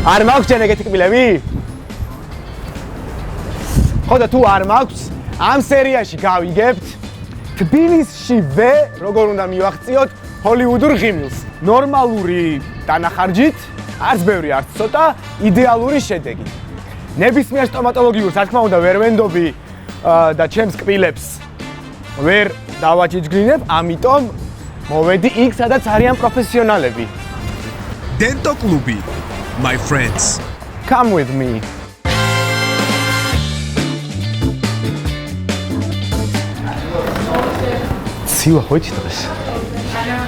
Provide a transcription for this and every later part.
არ მაქვს ჯერ ეგეთი კბილები? ხო და თუ არ მაქვს, ამ სერიაში გავიგებთ თბილისშივე როგორ უნდა მივაღწიოთ ჰოლივუდურ ღიმილს. ნორმალური დანახარჯით, არც ბევრი, არც ცოტა, იდეალური შედეგი. ნებისმიერ სტომატოლოგიურს, რა თქმა უნდა, ვერ ვენდობი და ჩემს კბილებს ვერ დავაჯიჯგრინებ, ამიტომ მოვედი იქ, სადაც არიან პროფესიონალები. Dento Klubi, my friends. Come with me. ცივა ხოჭი დღეს.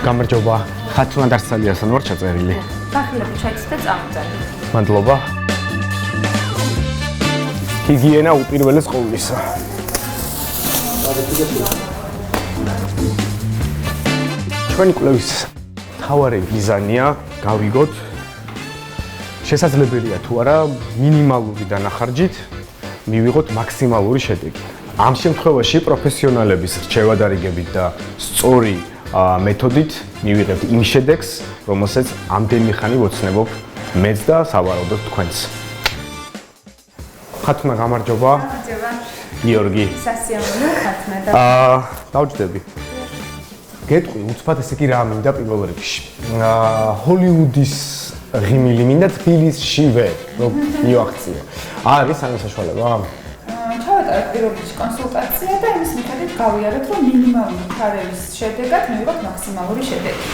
გამარჯობა. ხათუნა დარსალიასთან ვარ ჩაწერილი. გახილები ჩაიც და წამოწარი. მადლობა. ჰიგიენა უპირველეს ყოვლისა. ჩვენი კვლევის მთავარი მიზანია გავიგოთ შესაძლებელია თუ არა მინიმალური დანახარჯით მივიღოთ მაქსიმალური შედეგი. ამ შემთხვევაში პროფესიონალების რჩევადარიგებით და სწორი მეთოდით მივიღებთ იმ შედეგს, რომელსაც ამდენი ხანი ვოცნებობ მეც და სავარაუდოდ თქვენც. ხათუნა გამარჯობა. გამარჯობა. გიორგი. სასიამოვნო ხათუნა და დავჯდები. გეტყვი, უცბად ესე კი რა მინდა პირველ რიგში. ჰოლივუდის ღიმილი მინდა თბილისშივე, რომ მივაღწიო. არის ამის საშუალება? ჩავატარეთ პირველ რიგში კონსულტაცია და იმის მიხედვით გავიარეთ, რომ მინიმალური ფარების შედეგად მივიღოთ მაქსიმალური შედეგი.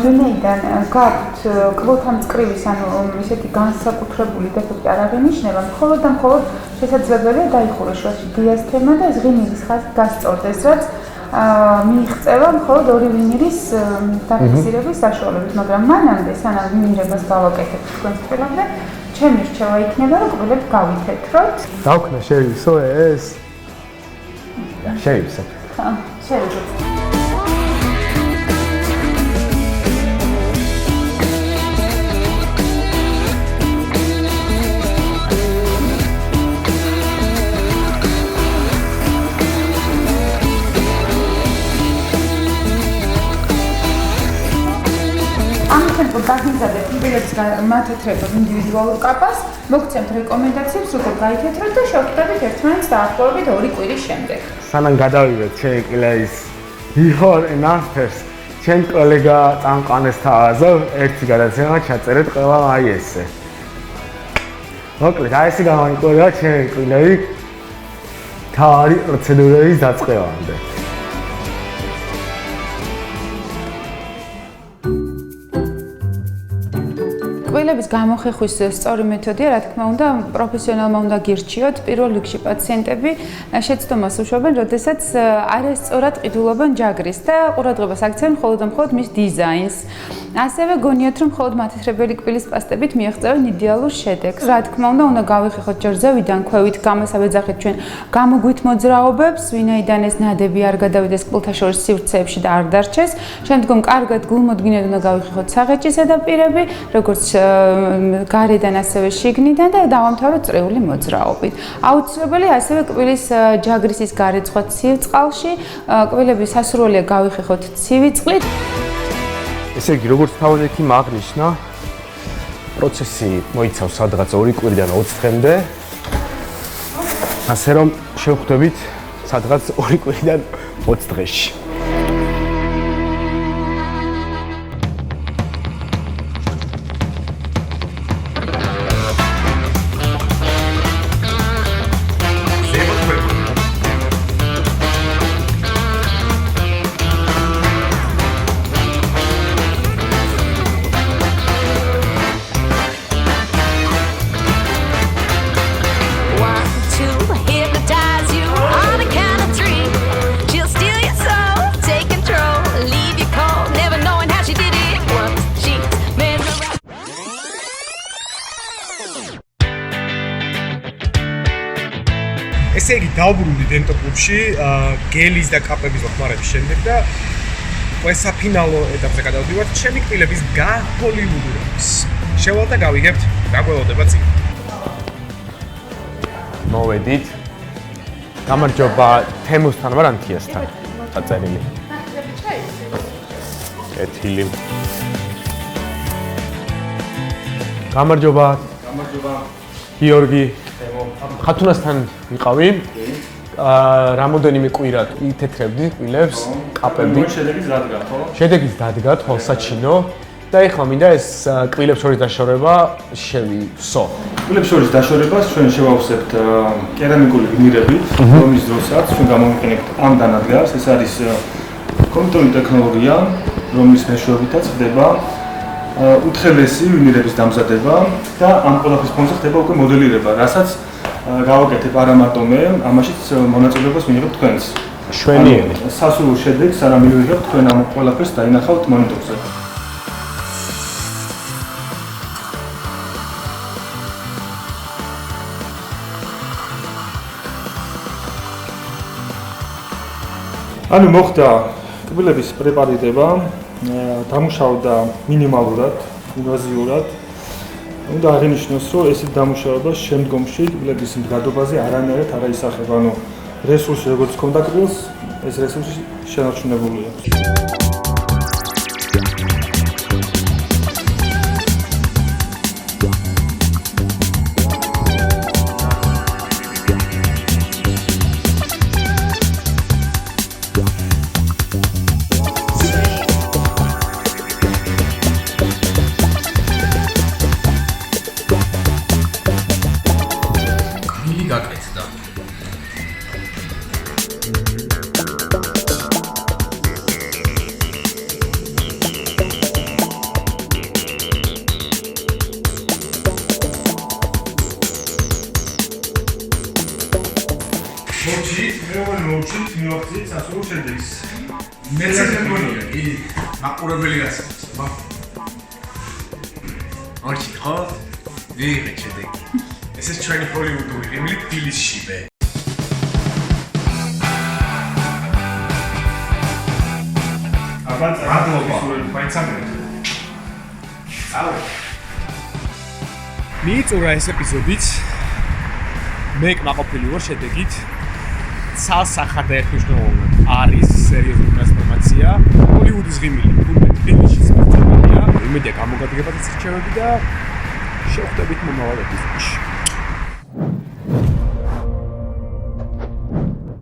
რენეიდან გაქვთ კბილთამწყრივის ანუ ისეთი განსაკუთრებული დეფექტი არ აღინიშნება, მხოლოდ და მხოლოდ შესაძლებელია დაიხუროს შუაში დიასთემა და ღიმილის ხაზი გასწორდეს, რაც მიიღწევა მხოლოდ ორი ვინირის დაფიქსირების საშუალებით, მაგრამ მანამდე სანამ ვინირებას გავაკეთებთ თქვენს კბილებზე, ჩემი რჩევა იქნება, რომ კბილები გავითეთროთ. დავქნა შევივსო ეს? შევივსო. ხა, შევიდეთ. გაგიზარდეთ კბილების მათეთრებად ინდივიდუალურ კაპას, მოგცემთ რეკომენდაციებს, როგორ გაითეთროთ და შევხვდებით ერთმანეთს დაახლოებით 2 კვირის შემდეგ. სანამ გადავიდეთ ჩემი კბილის before and after-ს, ჩემ კოლეგა წამყვანეს თავაზე ერთი გადაცემა ჩაწერეთ ყველა აი ესე. მოკლედ, აი ესე გამაიკვირა ჩემი კბილები თავი პროცედურების დაწყებამდე. კბილების გამოხეხვის სწორი მეთოდია, რა თქმა უნდა, პროფესიონალმა უნდა გირჩიოთ. პირველ რიგში პაციენტები შეცდომას უშვებენ, როდესაც არასწორად ყიდულობენ ჯაგრის და ყურადღებას აქცევენ მხოლოდ და მხოლოდ მის დიზაინს. ასევე გონიათ, რომ მხოლოდ მათეთრებელი კბილის პასტებით მიაღწევენ იდეალურ შედეგს. რა თქმა უნდა გავიხეხოთ ჯერ ზევიდან, ქვევით, გამოსაბეძახეთ ჩვენ გამოგვით მოძრაობებს, ვინაიდან ეს ნადები არ გადავიდეს კბილთა შორის სივრცეებში და არ დარჩეს. შემდგომ კარგად გულმოდგინედ უნდა გავიხეხოთ საღეჭის ზედაპირები, როგორც გარედან ასევე შიგნიდან და დავამთავროთ წრიული მოძრაობით. აუცილებელია ასევე კბილის ჯაგრისის გარეცხვა ცივ წყალში, კბილები სასურველია გავიხეხოთ ცივი წყლით. ესე იგი, როგორც თავად იქ აღნიშნა, პროცესი მოიცავს სადღაც 2 კვირიდან 20 დღემდე. ასე რომ შევხვდებით სადღაც 2 კვირიდან 20 დღეში. ესე იგი დავბრუნდი Dento Klubში გელის და კაპების მოხმარების შემდეგ და საფინალო ეტაპზე გადავდივართ ჩემი კბილების გaholiwudურების. შევალ და გავიგებთ რა გველოდება წინ. მოვედით. გამარჯობა თემუსთან ვარ ანთიასთან. დაწერილი. კეთილი. გამარჯობა. გამარჯობა. გიორგი. ხათუნასთან ვიყავი. რამოდენიმე კვირა ითეთრებდი კვილებს, კაპები. შედეგიც დადგა, ხო? შედეგიც დადგა, ხო, საჩინო. და ეხლა მინდა ეს კვილებს შორის დაშორება შევისო. კვილებს შორის დაშორებას ჩვენ შევავსებთ კერამიკული ვინირებით, რომლის დროსაც ჩვენ გამოვიყენებთ ამ დანადგარს. ეს არის კომპიუტერული ტექნოლოგია, რომლის მეშვეობითაც ხდება უთხელესი ვინირების დამზადება და ამ ყველაფრის ფონზე ხდება უკვე მოდელირება, რასაც გავაკეთებ არა მარტო მე, ამაშიც მონაწილეობას ვიღებ თქვენს. შვენიერი. სასურველ შედეგს არა მივიღებთ თქვენ ამ ყველაფერს დაინახავთ მონიტორზე. ანუ მოხდა კბილების პრეპარირება, დამუშავდა მინიმალურად, ინვაზიურად. უნდა აღინიშნოს, რომ ეს დამუშავება შემდგომში კბილების მდგრადობაზე არანაირად არ აისახება. ანუ რესურსი როგორც ჰქონდა კბილს, ეს რესურსი შენარჩუნებულია. გაკეთდა. მოჩით, მივახცით სასურველ შედეგს. მეც ეს მგონია, კი, მაყურებელი გასცემს, ბა. ოჩი, ხო? ვიღე შედეგი. ეს ის ჩვენი ჰოლივუდური რიმლი თბილისშივე. მადლობა. მიიწურა ეს ეპიზოდიც. მე კმაყოფილი ვარ შედეგით. ცალსახად ეხნიშნულობენ არის სერიოზული ტრანსფორმაცია. ჰოლივუდის ღიმილი თურმე თბილისში სპეციალია. იმედია გამოგადგებათ ეს რჩევები და შევხვდებით მომავალ ეპიზოდში.